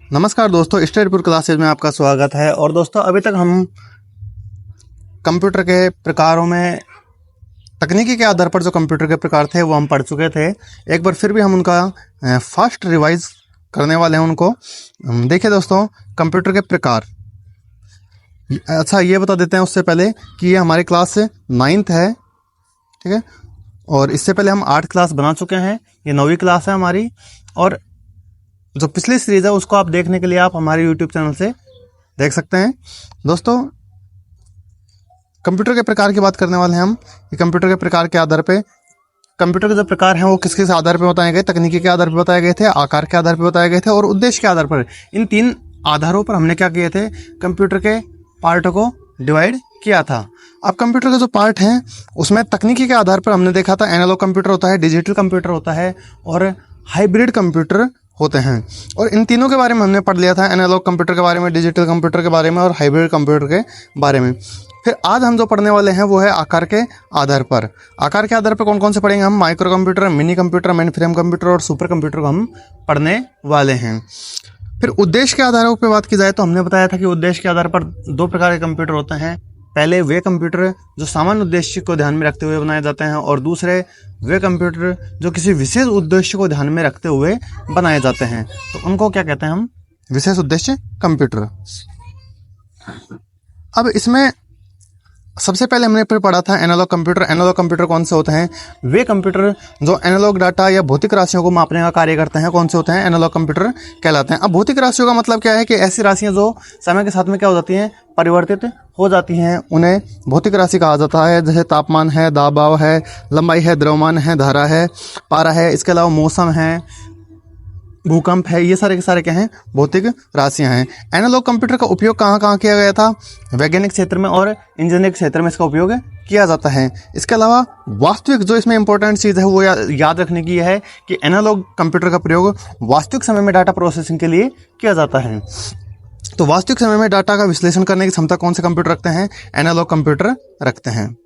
नमस्कार दोस्तों, स्टडीपुर क्लासेज में आपका स्वागत है। और दोस्तों, अभी तक हम कंप्यूटर के प्रकारों में तकनीकी के आधार पर जो कंप्यूटर के प्रकार थे वो हम पढ़ चुके थे। एक बार फिर भी हम उनका फास्ट रिवाइज करने वाले हैं उनको। देखिए दोस्तों, कंप्यूटर के प्रकार। अच्छा, ये बता देते हैं उससे पहले कि ये हमारी क्लास 9th है, ठीक है। और इससे पहले हम 8 क्लास बना चुके हैं। ये 9वीं क्लास है हमारी। और जो पिछली सीरीज है उसको आप देखने के लिए आप हमारे YouTube चैनल से देख सकते हैं। दोस्तों, कंप्यूटर के प्रकार की बात करने वाले हैं हम कि कंप्यूटर के प्रकार के आधार पे कंप्यूटर के जो प्रकार हैं वो किस किस आधार पे बताए गए। तकनीकी के आधार पे बताए गए थे, आकार के आधार पे बताए गए थे और उद्देश्य के आधार पर। इन 3 आधारों पर हमने क्या किए थे, कंप्यूटर के पार्टों को डिवाइड किया था। अब कंप्यूटर के जो पार्ट हैं उसमें तकनीकी के आधार पर हमने देखा था एनालॉग कंप्यूटर होता है, डिजिटल कंप्यूटर होता है और हाइब्रिड कंप्यूटर होते हैं। और इन तीनों के बारे में हमने पढ़ लिया था, एनालॉग कंप्यूटर के बारे में, डिजिटल कंप्यूटर के बारे में और हाइब्रिड कंप्यूटर के बारे में। फिर आज हम जो पढ़ने वाले हैं वो है आकार के आधार पर। आकार के आधार पर कौन कौन से पढ़ेंगे हम? Micro computer, mini computer, main frame computer और सुपर कंप्यूटर को हम पढ़ने वाले हैं। फिर उद्देश्य के आधारों पर बात की जाए तो हमने बताया था कि उद्देश्य के आधार पर 2 प्रकार के कंप्यूटर होते हैं। पहले वे कंप्यूटर जो सामान्य उद्देश्य को ध्यान में रखते हुए बनाए जाते हैं और दूसरे वे कंप्यूटर जो किसी विशेष उद्देश्य को ध्यान में रखते हुए बनाए जाते हैं। तो उनको क्या कहते हैं हम? विशेष उद्देश्य कंप्यूटर। अब इसमें सबसे पहले हमने फिर पढ़ा था एनालॉग कंप्यूटर। एनालॉग कंप्यूटर कौन से होते हैं? वे कंप्यूटर जो एनालॉग डाटा या भौतिक राशियों को मापने का कार्य करते हैं, कौन से होते हैं? एनालॉग कंप्यूटर कहलाते हैं। अब भौतिक राशियों का मतलब क्या है कि ऐसी राशियां जो समय के साथ में क्या हो जाती हैं, परिवर्तित हो जाती हैं, उन्हें भौतिक राशि कहा जाता है। जैसे तापमान है, दबाव है, लंबाई है, द्रव्यमान है, धारा है, पारा है, इसके अलावा मौसम है, भूकंप है, ये सारे के सारे क्या हैं? भौतिक राशियां हैं। एनालॉग कंप्यूटर का उपयोग कहाँ कहाँ किया गया था? वैज्ञानिक क्षेत्र में और इंजीनियरिंग क्षेत्र में इसका उपयोग किया जाता है। इसके अलावा वास्तविक जो इसमें इंपॉर्टेंट चीज़ है वो याद रखने की है कि एनालॉग कंप्यूटर का प्रयोग वास्तविक समय में डाटा प्रोसेसिंग के लिए किया जाता है। तो वास्तविक समय में डाटा का विश्लेषण करने की क्षमता कौन से कंप्यूटर रखते हैं? एनालॉग कंप्यूटर रखते हैं।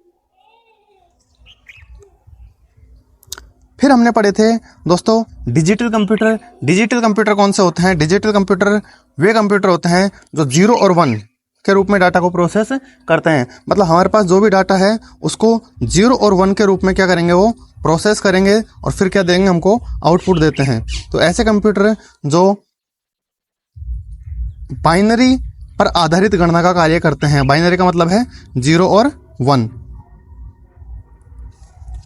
फिर हमने पढ़े थे दोस्तों डिजिटल कंप्यूटर। डिजिटल कंप्यूटर कौन से होते हैं? डिजिटल कंप्यूटर वे कंप्यूटर होते हैं जो 0 और 1 के रूप में डाटा को प्रोसेस करते हैं। मतलब हमारे पास जो भी डाटा है उसको 0 और 1 के रूप में क्या करेंगे, वो प्रोसेस करेंगे और फिर क्या देंगे, हमको आउटपुट देते हैं। तो ऐसे कंप्यूटर जो बाइनरी पर आधारित गणना का कार्य करते हैं। बाइनरी का मतलब है 0 और 1।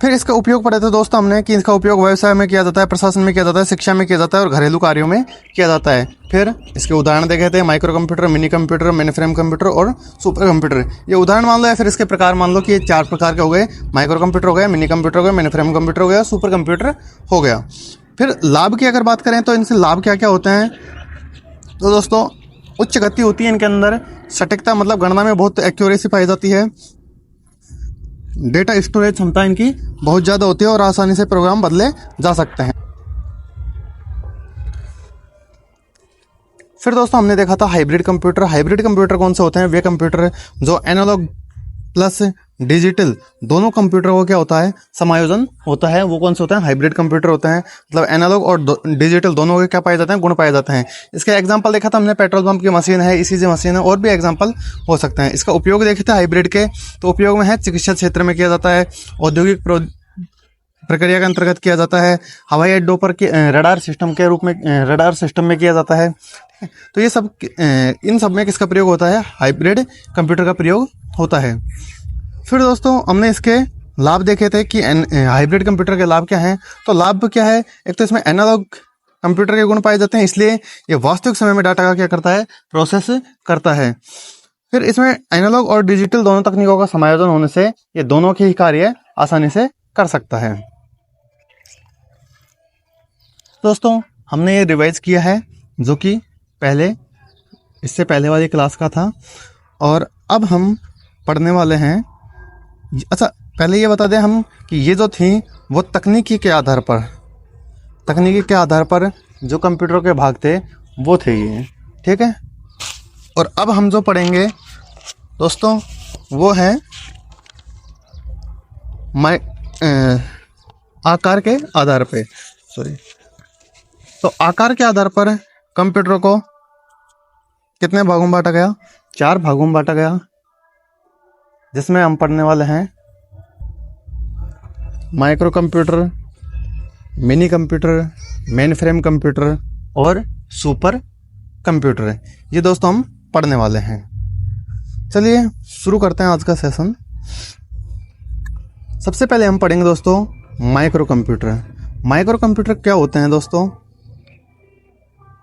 फिर इसका उपयोग पढ़े थे दोस्तों हमने कि इसका उपयोग व्यवसाय में किया जाता है, प्रशासन में किया जाता है, शिक्षा में किया जाता है और घरेलू कार्यों में किया जाता है। फिर इसके उदाहरण देखे थे micro computer, mini computer, main frame computer और सुपर कंप्यूटर। ये उदाहरण मान लो या फिर इसके प्रकार मान लो कि ये 4 प्रकार के हो गए। माइक्रो कंप्यूटर हो गया, मिनी कंप्यूटर हो गया, मेन फ्रेम कंप्यूटर हो गया, सुपर कंप्यूटर हो गया। फिर लाभ की अगर बात करें तो इनसे लाभ क्या क्या होते हैं? तो दोस्तों उच्च गति होती है इनके अंदर, सटीकता मतलब गणना में बहुत एक्यूरेसी पाई जाती है, डेटा स्टोरेज क्षमता इनकी बहुत ज़्यादा होती है और आसानी से प्रोग्राम बदले जा सकते हैं। फिर दोस्तों हमने देखा था हाइब्रिड कंप्यूटर। हाइब्रिड कंप्यूटर कौन से होते हैं? वे कंप्यूटर जो एनालॉग प्लस डिजिटल दोनों कंप्यूटरों को क्या होता है, समायोजन होता है, वो कौन से होते हैं? हाइब्रिड कंप्यूटर होते हैं। मतलब एनालॉग और डिजिटल दोनों के क्या पाए जाते हैं? गुण पाए जाते हैं। इसका एग्जांपल देखा था हमने, पेट्रोल पंप की मशीन है, ईसीजी मशीन है, और भी एग्जांपल हो सकते हैं। इसका उपयोग देखे थे हाइब्रिड के, तो उपयोग में है चिकित्सा क्षेत्र में किया जाता है, औद्योगिक प्रक्रिया के अंतर्गत किया जाता है, हवाई अड्डों पर रडार सिस्टम के रूप में, रडार सिस्टम में किया जाता है। तो ये सब इन सब में किसका प्रयोग होता है? हाइब्रिड कंप्यूटर का प्रयोग होता है। फिर दोस्तों हमने इसके लाभ देखे थे कि हाइब्रिड कंप्यूटर के लाभ क्या हैं। तो लाभ क्या है? एक तो इसमें एनालॉग कंप्यूटर के गुण पाए जाते हैं, इसलिए ये वास्तविक समय में डाटा का क्या करता है? प्रोसेस करता है। फिर इसमें एनालॉग और डिजिटल दोनों तकनीकों का समायोजन होने से ये दोनों के ही कार्य आसानी से कर सकता है। दोस्तों हमने ये रिवाइज किया है जो कि इससे पहले वाली क्लास का था, और अब हम पढ़ने वाले हैं। अच्छा, पहले ये बता दें हम कि ये जो थी वो तकनीकी के आधार पर जो कंप्यूटर के भाग थे वो थे ये, ठीक है। और अब हम जो पढ़ेंगे दोस्तों वो है आकार के आधार पे। तो आकार के आधार पर कंप्यूटर को कितने भागों में बांटा गया? 4 भागों में बांटा गया, जिसमें हम पढ़ने वाले हैं micro computer, mini computer, main frame computer और सुपर कंप्यूटर। ये दोस्तों हम पढ़ने वाले हैं। चलिए शुरू करते हैं आज का सेशन। सबसे पहले हम पढ़ेंगे दोस्तों माइक्रो कंप्यूटर। माइक्रो कंप्यूटर क्या होते हैं दोस्तों?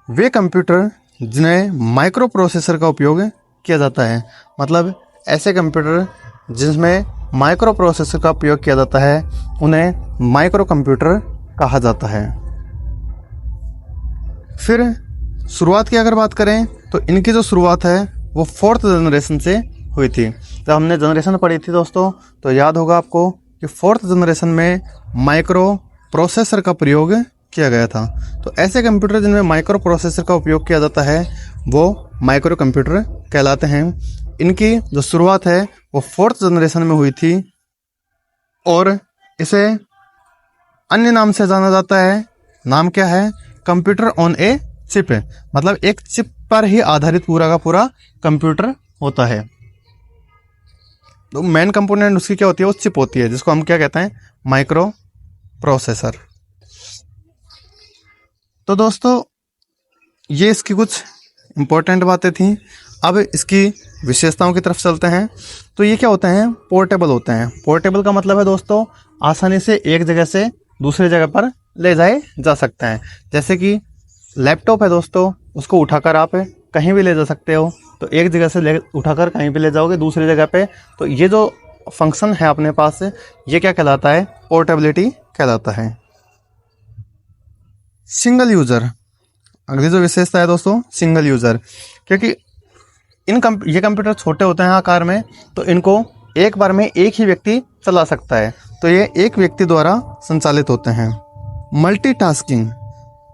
वे कंप्यूटर जिन्हें माइक्रो प्रोसेसर का उपयोग किया जाता है, मतलब ऐसे कंप्यूटर जिसमें माइक्रो प्रोसेसर का उपयोग किया जाता है उन्हें माइक्रो कंप्यूटर कहा जाता है। फिर शुरुआत की अगर बात करें तो इनकी जो शुरुआत है वो 4th जनरेशन से हुई थी। जब हमने जनरेशन पढ़ी थी दोस्तों तो याद होगा आपको कि 4th जनरेशन में माइक्रो प्रोसेसर का प्रयोग किया गया था। तो ऐसे कंप्यूटर जिनमें माइक्रो प्रोसेसर का उपयोग किया जाता है वो माइक्रो कंप्यूटर कहलाते हैं। इनकी जो शुरुआत है वो 4th जनरेशन में हुई थी और इसे अन्य नाम से जाना जाता है। नाम क्या है? कंप्यूटर ऑन ए चिप है, मतलब एक चिप पर ही आधारित पूरा का पूरा कंप्यूटर होता है। तो मेन कंपोनेंट उसकी क्या होती है? वो चिप होती है, जिसको हम क्या कहते हैं? Micro processor. तो दोस्तों ये इसकी कुछ इंपॉर्टेंट बातें थी। अब इसकी विशेषताओं की तरफ चलते हैं। तो ये क्या होते हैं? पोर्टेबल होते हैं। पोर्टेबल का मतलब है दोस्तों आसानी से एक जगह से दूसरी जगह पर ले जाए जा सकते हैं। जैसे कि लैपटॉप है दोस्तों, उसको उठाकर आप कहीं भी ले जा सकते हो। तो एक जगह से उठाकर कहीं भी ले जाओगे दूसरी जगह पे, तो ये जो फंक्शन है अपने पास ये क्या कहलाता है? पोर्टेबिलिटी कहलाता है। सिंगल यूज़र, अगली जो विशेषता है दोस्तों सिंगल यूज़र, क्योंकि ये कंप्यूटर छोटे होते हैं आकार में, तो इनको एक बार में एक ही व्यक्ति चला सकता है। तो ये एक व्यक्ति द्वारा संचालित होते हैं। मल्टीटास्किंग,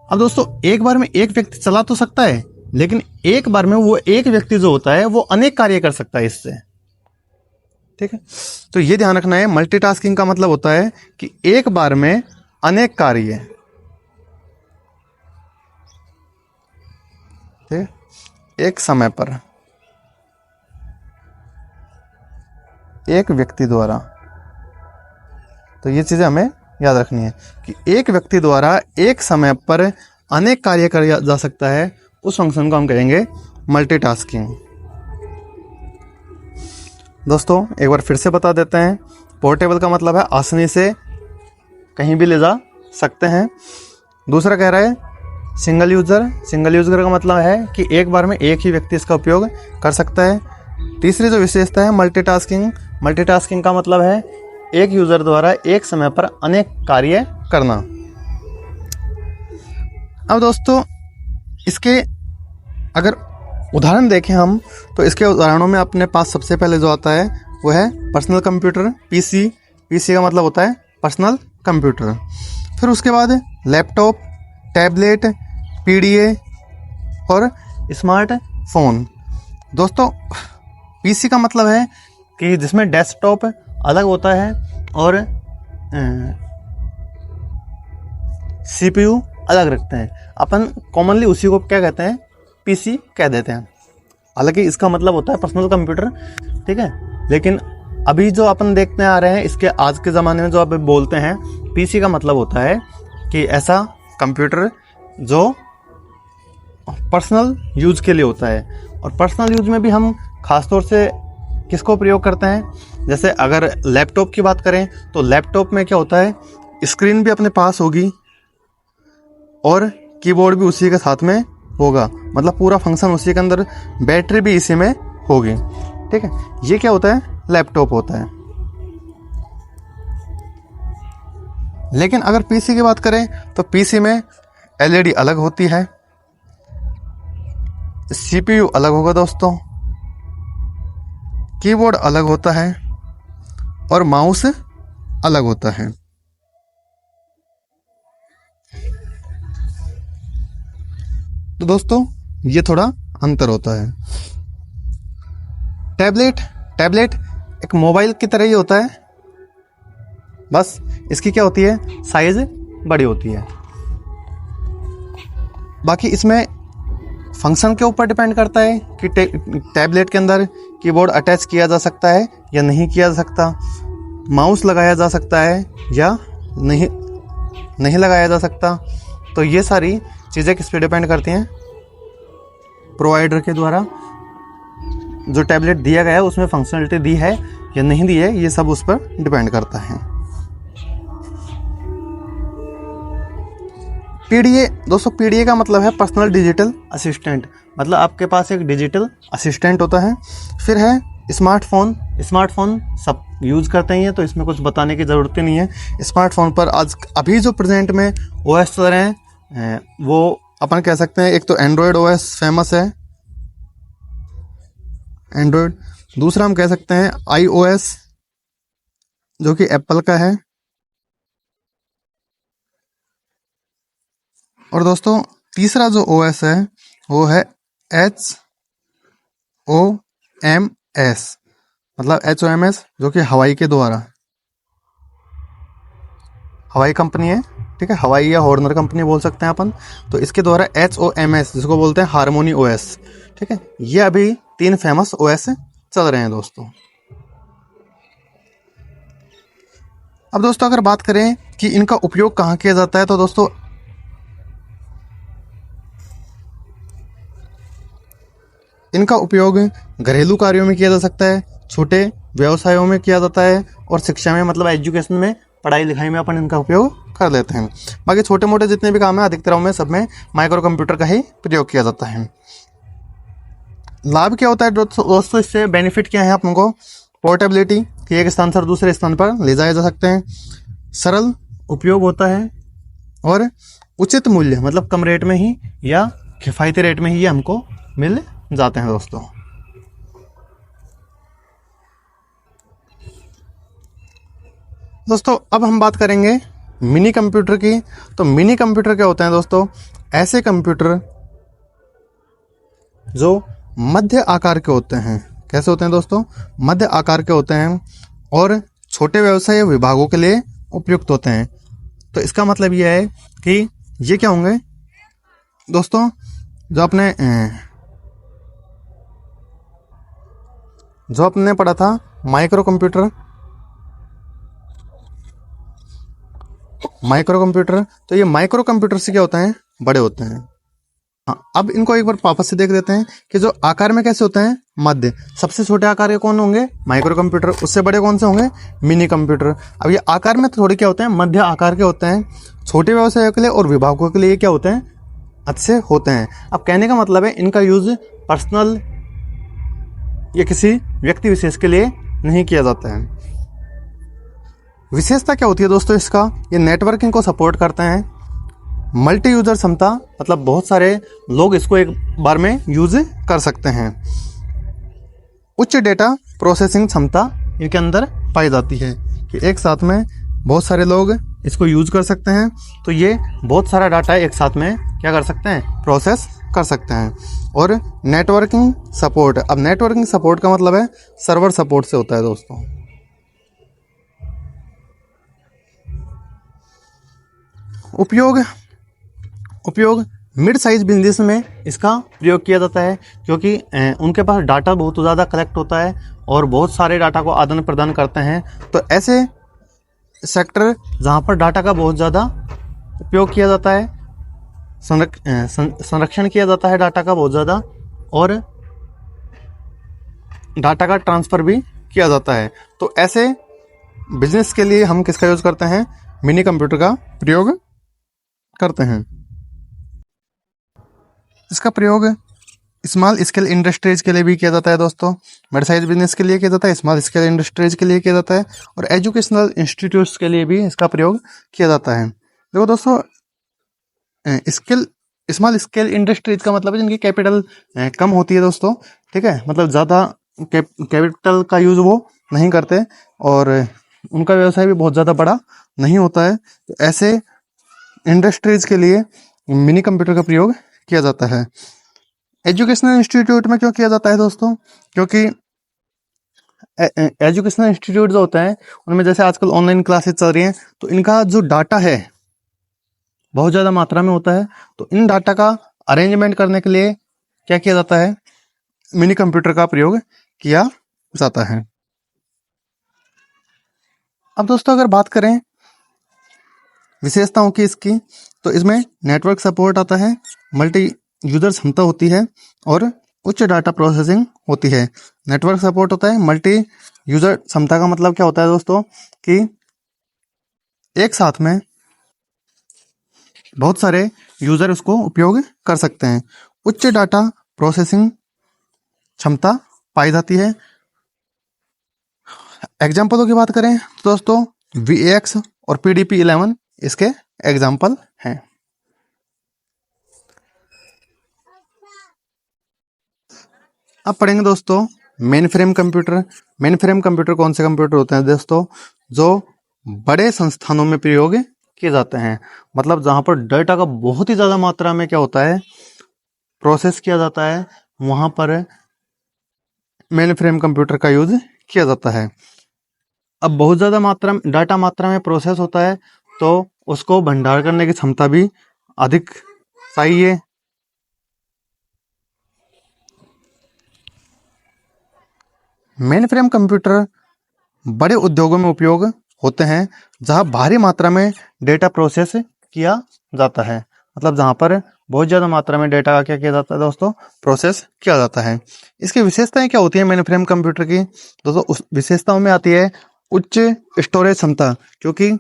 अब दोस्तों एक बार में एक व्यक्ति चला तो सकता है, लेकिन एक बार में वो एक व्यक्ति जो होता है वो अनेक कार्य कर सकता है इससे। ठीक है, तो ये ध्यान रखना है। मल्टीटास्किंग का मतलब होता है कि एक बार में अनेक कार्य, एक समय पर एक व्यक्ति द्वारा। तो ये चीज़ें हमें याद रखनी है कि एक व्यक्ति द्वारा एक समय पर अनेक कार्य किया जा सकता है, उस फंक्शन को हम कहेंगे मल्टीटास्किंग। दोस्तों एक बार फिर से बता देते हैं, पोर्टेबल का मतलब है आसानी से कहीं भी ले जा सकते हैं। दूसरा कह रहा है सिंगल यूज़र। सिंगल यूज़र का मतलब है कि एक बार में एक ही व्यक्ति इसका उपयोग कर सकता है। तीसरी जो विशेषता है मल्टीटास्किंग। मल्टीटास्किंग का मतलब है एक यूज़र द्वारा एक समय पर अनेक कार्य करना। अब दोस्तों इसके अगर उदाहरण देखें हम, तो इसके उदाहरणों में अपने पास सबसे पहले जो आता है वो है पर्सनल कंप्यूटर, पीसी। पीसी का मतलब होता है पर्सनल कंप्यूटर। फिर उसके बाद लैपटॉप, टैबलेट, पीडीए और स्मार्टफोन। दोस्तों पीसी का मतलब है कि जिसमें डेस्कटॉप अलग होता है और सीपीयू अलग रखते हैं। अपन कॉमनली उसी को क्या कहते हैं? पीसी कह देते हैं। हालांकि इसका मतलब होता है पर्सनल कंप्यूटर, ठीक है। लेकिन अभी जो अपन देखते आ रहे हैं, इसके आज के ज़माने में जो आप बोलते हैं, पीसी का मतलब होता है कि ऐसा कंप्यूटर जो पर्सनल यूज के लिए होता है। और पर्सनल यूज में भी हम खासतौर से किसको प्रयोग करते हैं? जैसे अगर लैपटॉप की बात करें तो लैपटॉप में क्या होता है? स्क्रीन भी अपने पास होगी और कीबोर्ड भी उसी के साथ में होगा, मतलब पूरा फंक्शन उसी के अंदर, बैटरी भी इसी में होगी। ठीक है, ये क्या होता है? लैपटॉप होता है। लेकिन अगर पीसी की बात करें तो पीसी में एलईडी अलग होती है, सीपीयू अलग होगा दोस्तों, कीबोर्ड अलग होता है और माउस अलग होता है। तो दोस्तों ये थोड़ा अंतर होता है। टैबलेट एक मोबाइल की तरह ही होता है, बस इसकी क्या होती है? साइज बड़ी होती है। बाकी इसमें फंक्शन के ऊपर डिपेंड करता है कि टैबलेट के अंदर कीबोर्ड अटैच किया जा सकता है या नहीं किया जा सकता, माउस लगाया जा सकता है या नहीं लगाया जा सकता। तो ये सारी चीज़ें किस पे डिपेंड करती हैं, प्रोवाइडर के द्वारा जो टैबलेट दिया गया है उसमें फंक्शनलिटी दी है या नहीं दी है, ये सब उस पर डिपेंड करता है। पीडीए दोस्तों, पीडीए का मतलब है पर्सनल डिजिटल असिस्टेंट, मतलब आपके पास एक डिजिटल असिस्टेंट होता है। फिर है स्मार्टफोन, स्मार्टफोन सब यूज़ करते ही हैं तो इसमें कुछ बताने की ज़रूरत ही नहीं है। स्मार्टफोन पर आज अभी जो प्रेजेंट में ओएस चल रहे हैं वो अपन कह सकते हैं, एक तो एंड्रॉयड ओएस फेमस है, एंड्रॉयड। दूसरा हम कह सकते हैं iOS जो कि एप्पल का है। और दोस्तों तीसरा जो ओएस है वो है HOMS, मतलब HOMS जो कि हवाई के द्वारा, हवाई कंपनी है, ठीक है, हवाई या हॉर्नर कंपनी बोल सकते हैं अपन। तो इसके द्वारा HOMS जिसको बोलते हैं हार्मोनी OS, ठीक है, ये अभी 3 फेमस OS चल रहे हैं दोस्तों। अब दोस्तों अगर बात करें कि इनका उपयोग कहाँ किया जाता है, तो दोस्तों इनका उपयोग घरेलू कार्यों में किया जा सकता है, छोटे व्यवसायों में किया जाता है, और शिक्षा में मतलब एजुकेशन में, पढ़ाई लिखाई में अपन इनका उपयोग कर लेते हैं। बाकी छोटे मोटे जितने भी काम है अधिकतर में सब में माइक्रो कंप्यूटर का ही प्रयोग किया जाता है। लाभ क्या होता है दोस्तों, इससे बेनिफिट क्या है आपको, पोर्टेबिलिटी कि एक स्थान से दूसरे स्थान पर ले जाए जा सकते हैं, सरल उपयोग होता है, और उचित मूल्य मतलब कम रेट में ही या किफ़ायती रेट में ही ये हमको मिल जाते हैं दोस्तों। दोस्तों अब हम बात करेंगे मिनी कंप्यूटर की। तो मिनी कंप्यूटर क्या होते हैं दोस्तों, ऐसे कंप्यूटर जो मध्य आकार के होते हैं। कैसे होते हैं दोस्तों, मध्य आकार के होते हैं और छोटे व्यवसाय विभागों के लिए उपयुक्त होते हैं। तो इसका मतलब यह है कि ये क्या होंगे दोस्तों, जो आपने पढ़ा था माइक्रो कंप्यूटर, तो ये माइक्रो कंप्यूटर से क्या होते हैं, बड़े होते हैं। हाँ, अब इनको एक बार वापस से देख लेते हैं कि जो आकार में कैसे होते हैं, मध्य। सबसे छोटे आकार के कौन होंगे, माइक्रो कंप्यूटर। उससे बड़े कौन से होंगे, मिनी कंप्यूटर। अब ये आकार में थोड़े क्या होते हैं, मध्य आकार के होते हैं। छोटे व्यवसायों के लिए और विभागों के लिए क्या होते हैं, अच्छे होते हैं। अब कहने का मतलब है इनका यूज पर्सनल या किसी व्यक्ति विशेष के लिए नहीं किया जाता है। विशेषता क्या होती है दोस्तों इसका, ये नेटवर्किंग को सपोर्ट करते हैं। मल्टी यूजर क्षमता मतलब बहुत सारे लोग इसको एक बार में यूज कर सकते हैं। उच्च डेटा प्रोसेसिंग क्षमता इनके अंदर पाई जाती है कि एक साथ में बहुत सारे लोग इसको यूज कर सकते हैं। तो ये बहुत सारा डाटा एक साथ में क्या कर सकते हैं, प्रोसेस कर सकते हैं। और नेटवर्किंग सपोर्ट, अब नेटवर्किंग सपोर्ट का मतलब है सर्वर सपोर्ट से होता है दोस्तों। उपयोग मिड साइज बिजनेस में इसका प्रयोग किया जाता है, क्योंकि उनके पास डाटा बहुत ज़्यादा कलेक्ट होता है और बहुत सारे डाटा को आदान प्रदान करते हैं। तो ऐसे सेक्टर जहाँ पर डाटा का बहुत ज़्यादा उपयोग किया जाता है, संरक्षण किया जाता है डाटा का बहुत ज़्यादा, और डाटा का ट्रांसफ़र भी किया जाता है। तो ऐसे बिजनेस के लिए हम किसका यूज़ करते हैं, मिनी कंप्यूटर का प्रयोग करते हैं। इसका प्रयोग स्मॉल स्केल इंडस्ट्रीज के लिए भी किया जाता है दोस्तों। मिड साइज बिजनेस के लिए किया जाता है, स्मॉल स्केल इंडस्ट्रीज के लिए किया जाता है, और एजुकेशनल इंस्टीट्यूट्स के लिए भी इसका प्रयोग किया जाता है। देखो दोस्तों, स्मॉल स्केल इंडस्ट्रीज का मतलब है जिनकी कैपिटल कम होती है दोस्तों, ठीक है, मतलब ज़्यादा कैपिटल का यूज़ वो नहीं करते और उनका व्यवसाय भी बहुत ज़्यादा बड़ा नहीं होता है। तो ऐसे इंडस्ट्रीज के लिए मिनी कंप्यूटर का प्रयोग किया जाता है। एजुकेशनल इंस्टीट्यूट में क्यों किया जाता है दोस्तों, क्योंकि एजुकेशनल इंस्टीट्यूट जो होते हैं उनमें जैसे आजकल ऑनलाइन क्लासेस चल रही हैं, तो इनका जो डाटा है बहुत ज़्यादा मात्रा में होता है। तो इन डाटा का अरेंजमेंट करने के लिए क्या किया जाता है, मिनी कंप्यूटर का प्रयोग किया जाता है। अब दोस्तों अगर बात करें विशेषताओं की इसकी, तो इसमें नेटवर्क सपोर्ट आता है, मल्टी यूजर क्षमता होती है और उच्च डाटा प्रोसेसिंग होती है। नेटवर्क सपोर्ट होता है, मल्टी यूजर क्षमता का मतलब क्या होता है दोस्तों कि एक साथ में बहुत सारे यूजर उसको उपयोग कर सकते हैं। उच्च डाटा प्रोसेसिंग क्षमता पाई जाती है। एग्जाम्पलों की बात करें तो दोस्तों VX और PDP-11 इसके एग्जाम्पल हैं। अब पढ़ेंगे दोस्तों main frame computer. Main frame computer कौन से कंप्यूटर होते हैं दोस्तों, जो बड़े संस्थानों में प्रयोग किए जाते हैं, मतलब जहां पर डाटा का बहुत ही ज्यादा मात्रा में क्या होता है, प्रोसेस किया जाता है, वहां पर मेन फ्रेम कंप्यूटर का यूज किया जाता है। अब बहुत ज्यादा डाटा मात्रा में प्रोसेस होता है तो उसको भंडार करने की क्षमता भी अधिक चाहिए। मेन फ्रेम कंप्यूटर बड़े उद्योगों में उपयोग होते हैं जहां भारी मात्रा में डेटा प्रोसेस किया जाता है, मतलब जहां पर बहुत ज्यादा मात्रा में डेटा का क्या किया जाता है दोस्तों, प्रोसेस किया जाता है। इसकी विशेषताएं क्या होती है मेन फ्रेम कंप्यूटर की दोस्तों, उस विशेषताओं में आती है उच्च स्टोरेज क्षमता, क्योंकि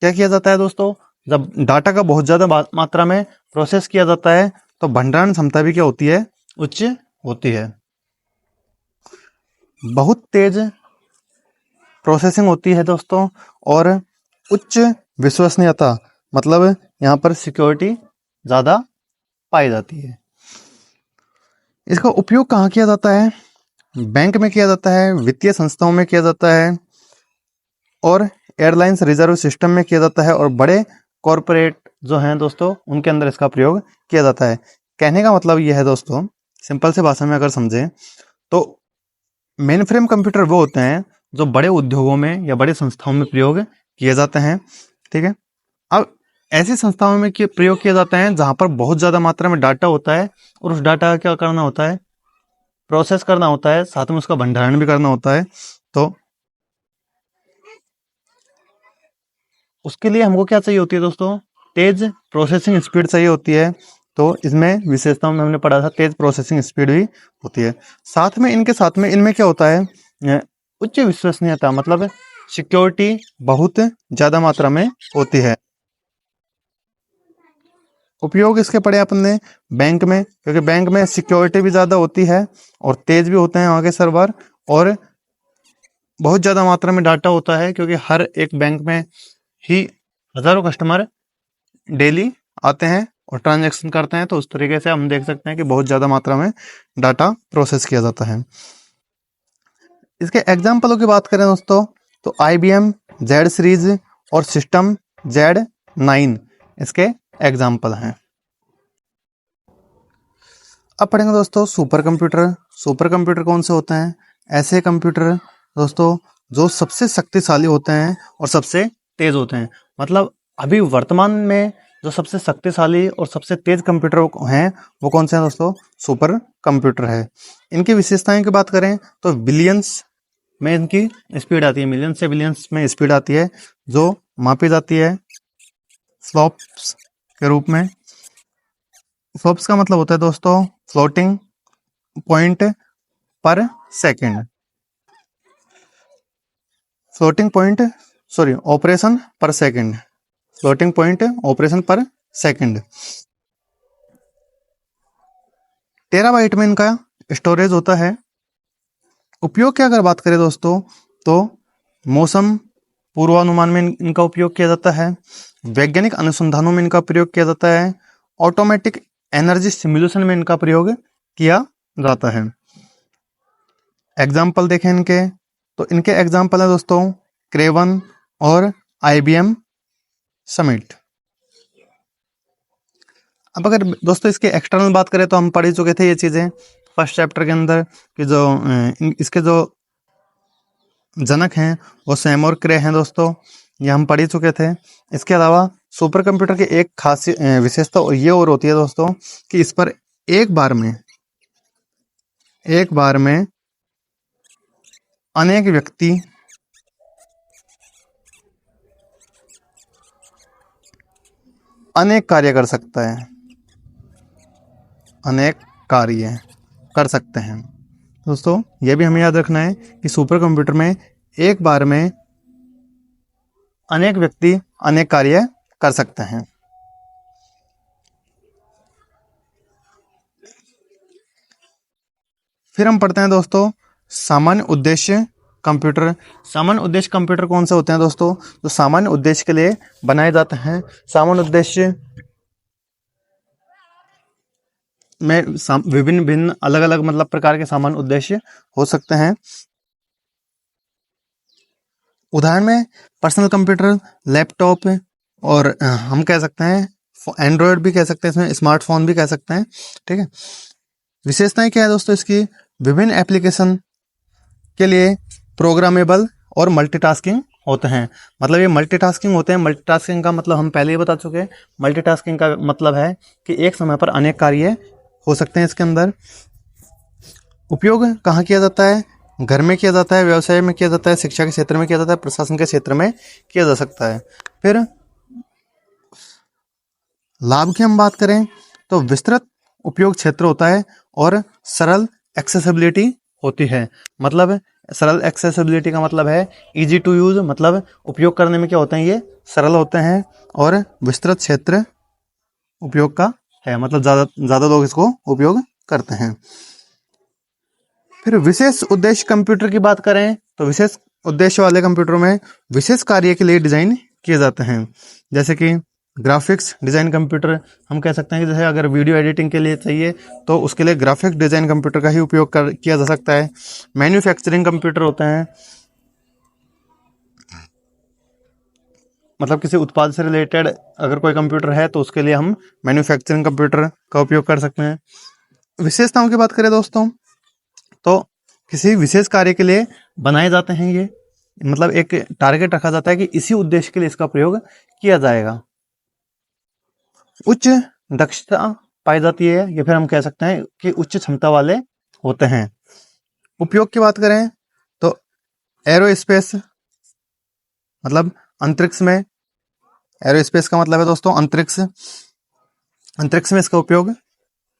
क्या किया जाता है दोस्तों, जब डाटा का बहुत ज्यादा मात्रा में प्रोसेस किया जाता है तो भंडारण क्षमता भी क्या होती है, उच्च होती है। बहुत तेज प्रोसेसिंग होती है दोस्तों और उच्च विश्वसनीयता, मतलब यहाँ पर सिक्योरिटी ज़्यादा पाई जाती है। इसका उपयोग कहाँ किया जाता है, बैंक में किया जाता है, वित्तीय संस्थाओं में किया जाता है और एयरलाइंस रिजर्व सिस्टम में किया जाता है और बड़े कॉरपोरेट जो हैं दोस्तों उनके अंदर इसका प्रयोग किया जाता है। कहने का मतलब यह है दोस्तों, सिंपल से भाषा में अगर समझें तो मेन फ्रेम कंप्यूटर वो होते हैं जो बड़े उद्योगों में या बड़े संस्थाओं में प्रयोग किए जाते हैं। ठीक है, अब ऐसी संस्थाओं में प्रयोग किया जाता है जहां पर बहुत ज्यादा मात्रा में डाटा होता है और उस डाटा का क्या करना होता है, प्रोसेस करना होता है, साथ में उसका भंडारण भी करना होता है। तो उसके लिए हमको क्या चाहिए होती है दोस्तों, तेज प्रोसेसिंग स्पीड चाहिए होती है। तो इसमें विशेषताओं में हमने पढ़ा था तेज प्रोसेसिंग स्पीड भी होती है। साथ में इनमें क्या होता है, उच्च विश्वसनीयता, मतलब सिक्योरिटी बहुत ज्यादा मात्रा में होती है। उपयोग इसके पढ़े अपन ने बैंक में, क्योंकि बैंक में सिक्योरिटी भी ज्यादा होती है और तेज भी होते हैं वहां के सर्वर, और बहुत ज्यादा मात्रा में डाटा होता है क्योंकि हर एक बैंक में ही हजारों कस्टमर डेली आते हैं और ट्रांजैक्शन करते हैं। तो उस तरीके से हम देख सकते हैं कि बहुत ज्यादा मात्रा में डाटा प्रोसेस किया जाता है। इसके एग्जाम्पलों की बात करें दोस्तों तो IBM Z सीरीज और सिस्टम Z9 इसके एग्जाम्पल हैं। अब पढ़ेंगे दोस्तों सुपर कंप्यूटर। सुपर कंप्यूटर कौन से होते हैं, ऐसे कंप्यूटर दोस्तों जो सबसे शक्तिशाली होते हैं और सबसे तेज होते हैं। मतलब अभी वर्तमान में जो सबसे शक्तिशाली और सबसे तेज कंप्यूटर हैं वो कौन से हैं दोस्तों, सुपर कंप्यूटर है। इनकी विशेषताएं की बात करें तो बिलियंस में इनकी स्पीड आती है, मिलियन से बिलियंस में स्पीड आती है, जो मापी जाती है फ्लॉप्स के रूप में। फ्लॉप्स का मतलब होता है दोस्तों फ्लोटिंग पॉइंट पर सेकंड, फ्लोटिंग पॉइंट ऑपरेशन पर सेकंड, फ्लोटिंग पॉइंट ऑपरेशन पर सेकंड। टेराबाइट में इनका स्टोरेज होता है। उपयोग की अगर बात करें दोस्तों तो मौसम पूर्वानुमान में इनका उपयोग किया जाता है, वैज्ञानिक अनुसंधानों में इनका प्रयोग किया जाता है, ऑटोमेटिक एनर्जी सिमुलेशन में इनका प्रयोग किया जाता है। एग्जाम्पल देखें इनके, तो इनके एग्जाम्पल है दोस्तों क्रेवन और IBM समिट। अब अगर दोस्तों इसके एक्सटर्नल बात करें तो हम पढ़ ही चुके थे ये चीजें फर्स्ट चैप्टर के अंदर कि जो इसके जो जनक हैं वो सैम और क्रे हैं दोस्तों, ये हम पढ़ ही चुके थे। इसके अलावा सुपर कंप्यूटर की एक खास विशेषता ये और होती है दोस्तों कि इस पर एक बार में अनेक व्यक्ति अनेक कार्य कर सकता है, अनेक कार्य कर सकते हैं। दोस्तों यह भी हमें याद रखना है कि सुपर कंप्यूटर में एक बार में अनेक व्यक्ति अनेक कार्य कर सकते हैं। फिर हम पढ़ते हैं दोस्तों सामान्य उद्देश्य कंप्यूटर। सामान्य उद्देश्य कंप्यूटर कौन से होते हैं दोस्तों? तो सामान्य उद्देश्य के लिए बनाए जाते हैं। सामान्य उद्देश्य में विभिन्न भिन्न अलग अलग मतलब प्रकार के सामान्य उद्देश्य हो सकते हैं। उदाहरण में पर्सनल कंप्यूटर, लैपटॉप, और हम कह सकते हैं एंड्रॉयड भी कह सकते हैं, इसमें स्मार्टफोन भी कह सकते हैं। ठीक है। विशेषताएं क्या है दोस्तों इसकी? विभिन्न एप्लीकेशन के लिए प्रोग्रामेबल और मल्टीटास्किंग होते हैं। मतलब ये मल्टीटास्किंग होते हैं। मल्टीटास्किंग का मतलब हम पहले ही बता चुके हैं। मल्टीटास्किंग का मतलब है कि एक समय पर अनेक कार्य हो सकते हैं इसके अंदर। उपयोग कहाँ किया जाता है? घर में किया जाता है, व्यवसाय में किया जाता है, शिक्षा के क्षेत्र में किया जाता है, प्रशासन के क्षेत्र में किया जा सकता है। फिर लाभ की हम बात करें तो विस्तृत उपयोग क्षेत्र होता है और सरल एक्सेसिबिलिटी होती है। मतलब सरल एक्सेसिबिलिटी का मतलब है इजी टू यूज, मतलब उपयोग करने में क्या होते हैं, ये सरल होते हैं। और विस्तृत क्षेत्र उपयोग का है, मतलब ज़्यादा लोग इसको उपयोग करते हैं। फिर विशेष उद्देश्य कंप्यूटर की बात करें तो विशेष उद्देश्य वाले कंप्यूटर में विशेष कार्य के लिए डिजाइन किए जाते हैं। जैसे कि ग्राफिक्स डिजाइन कंप्यूटर, हम कह सकते हैं कि जैसे अगर वीडियो एडिटिंग के लिए चाहिए तो उसके लिए ग्राफिक्स डिजाइन कंप्यूटर का ही उपयोग किया जा सकता है। मैन्युफैक्चरिंग कंप्यूटर होते हैं, मतलब किसी उत्पाद से रिलेटेड अगर कोई कंप्यूटर है तो उसके लिए हम मैन्युफैक्चरिंग कंप्यूटर का उपयोग कर सकते हैं। विशेषताओं की बात करें दोस्तों तो किसी विशेष कार्य के लिए बनाए जाते हैं ये, मतलब एक टारगेट रखा जाता है कि इसी उद्देश्य के लिए इसका प्रयोग किया जाएगा। उच्च दक्षता पाई जाती है, या फिर हम कह सकते हैं कि उच्च क्षमता वाले होते हैं। उपयोग की बात करें तो एरोस्पेस, मतलब अंतरिक्ष में, एरोस्पेस का मतलब है दोस्तों अंतरिक्ष, अंतरिक्ष में इसका उपयोग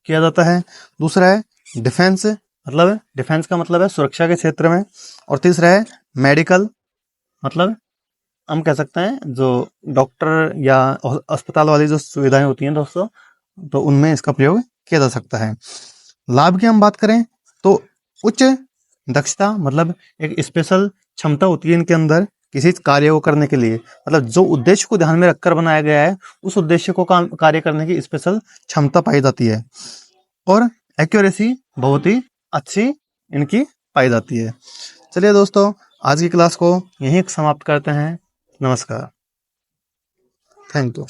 किया जाता है। दूसरा है डिफेंस, मतलब डिफेंस का मतलब है सुरक्षा के क्षेत्र में। और तीसरा है मेडिकल, मतलब हम कह सकते हैं जो डॉक्टर या अस्पताल वाली जो सुविधाएं होती हैं दोस्तों, तो उनमें इसका प्रयोग किया जा सकता है। लाभ की हम बात करें तो उच्च दक्षता, मतलब एक स्पेशल क्षमता होती है इनके अंदर किसी कार्य को करने के लिए, मतलब जो उद्देश्य को ध्यान में रखकर बनाया गया है उस उद्देश्य को कार्य करने की स्पेशल क्षमता पाई जाती है। और एक्यूरेसी बहुत ही अच्छी इनकी पाई जाती है। चलिए दोस्तों आज की क्लास को यहीं समाप्त करते हैं। नमस्कार, थैंक यू।